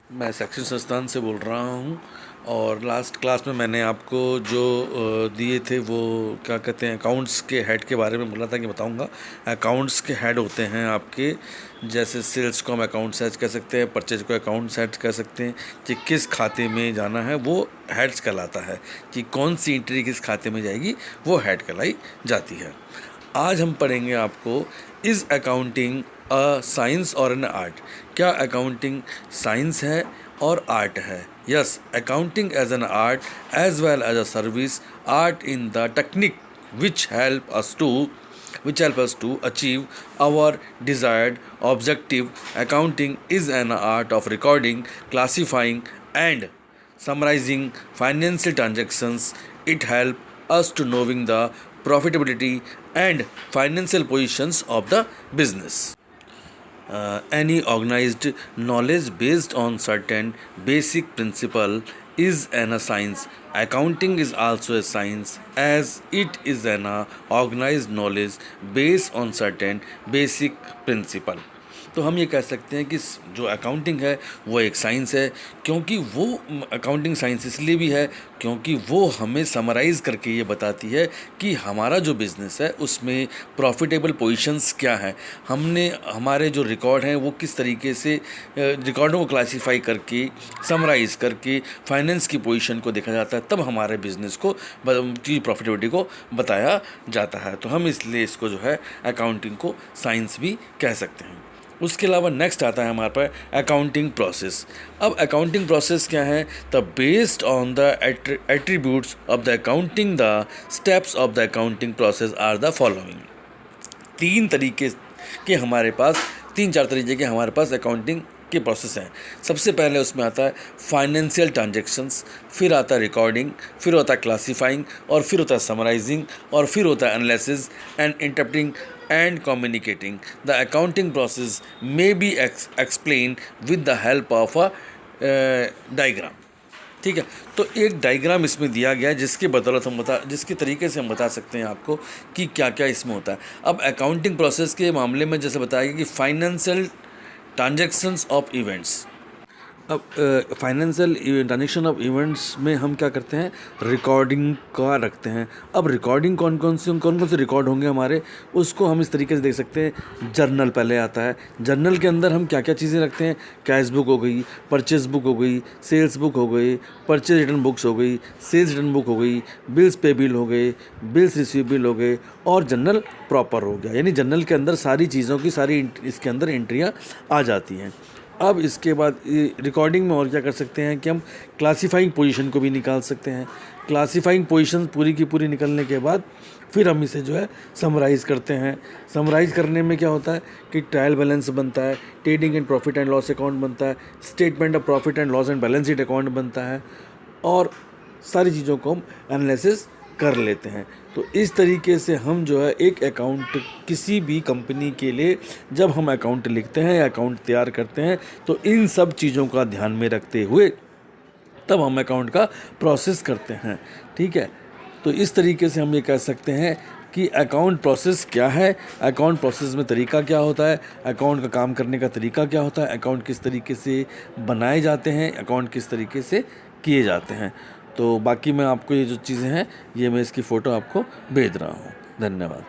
मैं सेक्शन संस्थान से बोल रहा हूँ और लास्ट क्लास में मैंने आपको जो दिए थे वो क्या कहते हैं अकाउंट्स के हेड के बारे में बोला था कि बताऊँगा। अकाउंट्स के हेड होते हैं आपके, जैसे सेल्स को हम अकाउंट हेड कह सकते हैं, परचेज को अकाउंट हेड कह सकते हैं कि किस खाते में जाना है वो हेड्स कहलाता है, कि कौन सी एंट्री किस खाते में जाएगी वो हेड कहलाई जाती है। आज हम पढ़ेंगे आपको इज़ अकाउंटिंग अ साइंस और एन आर्ट। क्या अकाउंटिंग साइंस है और आर्ट है? Yes, accounting as an art as well as a service, art in the technique which help us to achieve our desired objective. Accounting is an art of recording, classifying and summarizing financial transactions. It helps us to knowing the profitability and financial positions of the business. Any organized knowledge based on certain basic principle is a science. Accounting is also a science as it is an organized knowledge based on certain basic principle. तो हम ये कह सकते हैं कि जो accounting है वो एक साइंस है, क्योंकि वो अकाउंटिंग साइंस इसलिए भी है क्योंकि वो हमें समराइज़ करके ये बताती है कि हमारा जो बिज़नेस है उसमें प्रॉफिटेबल पोजीशंस क्या हैं, हमने हमारे जो रिकॉर्ड हैं वो किस तरीके से रिकॉर्डों को क्लासीफाई करके समराइज़ करके फाइनेंस की पोजीशन को देखा जाता है, तब हमारे बिज़नेस को की प्रॉफिटेबिलिटी को बताया जाता है। तो हम इसलिए इसको जो है अकाउंटिंग को साइंस भी कह सकते हैं। उसके अलावा नेक्स्ट आता है हमारे पास अकाउंटिंग प्रोसेस। अब अकाउंटिंग प्रोसेस क्या है? The based on the attributes of the accounting, the steps of the accounting process are the following. तीन तरीके के हमारे पास, तीन चार तरीके के हमारे पास अकाउंटिंग के प्रोसेस हैं। सबसे पहले उसमें आता है फाइनेंशियल ट्रांजेक्शन्स, फिर आता है रिकॉर्डिंग, फिर होता है क्लासीफाइंग, और फिर होता है समराइजिंग, और फिर होता है analysis and interpreting and communicating. The accounting process may be explain with the help of a diagram. ठीक है, तो एक डायग्राम इसमें दिया गया है जिसके बदौलत हम जिसके तरीके से हम बता सकते हैं आपको कि क्या क्या इसमें होता है। अब अकाउंटिंग प्रोसेस के मामले में जैसे बताया गया कि फाइनेंशियल ट्रांजैक्शंस ऑफ इवेंट्स। अब फाइनेंशियल ट्रांजेक्शन ऑफ इवेंट्स में हम क्या करते हैं, रिकॉर्डिंग का रखते हैं। अब रिकॉर्डिंग कौन कौन से रिकॉर्ड होंगे हमारे, उसको हम इस तरीके से देख सकते हैं। जर्नल पहले आता है, जर्नल के अंदर हम क्या क्या चीज़ें रखते हैं, कैश बुक हो गई, परचेज बुक हो गई, सेल्स बुक हो गई, परचेज रिटर्न बुक्स हो गई, सेल्स रिटर्न बुक हो गई, बिल्स पे बिल हो गए, बिल्स रिसीवेबल हो गए, और जर्नल प्रॉपर हो गया। यानी जर्नल के अंदर सारी चीज़ों की सारी इसके अंदर एंट्रियाँ आ जाती हैं। अब इसके बाद रिकॉर्डिंग में और क्या कर सकते हैं कि हम क्लासीफाइंग पोजीशन को भी निकाल सकते हैं। क्लासीफाइंग पोजीशन पूरी की पूरी निकलने के बाद फिर हम इसे जो है समराइज़ करते हैं। समराइज़ करने में क्या होता है कि ट्रायल बैलेंस बनता है, trading and profit and loss account बनता है, statement of profit and loss and balance sheet account बनता है, और सारी चीज़ों को हम एनालिसिस कर लेते हैं। तो इस तरीके से हम जो है एक अकाउंट, किसी भी कंपनी के लिए जब हम अकाउंट लिखते हैं या अकाउंट तैयार करते हैं तो इन सब चीज़ों का ध्यान में रखते हुए तब हम अकाउंट का प्रोसेस करते हैं। ठीक है, तो इस तरीके से हम ये कह सकते हैं कि अकाउंट प्रोसेस क्या है, अकाउंट प्रोसेस में तरीका क्या होता है, अकाउंट का काम करने का तरीका क्या होता है, अकाउंट किस तरीके से बनाए जाते हैं, अकाउंट किस तरीके से किए जाते हैं। तो बाकी मैं आपको ये जो चीज़ें हैं ये मैं इसकी फ़ोटो आपको भेज रहा हूँ। धन्यवाद।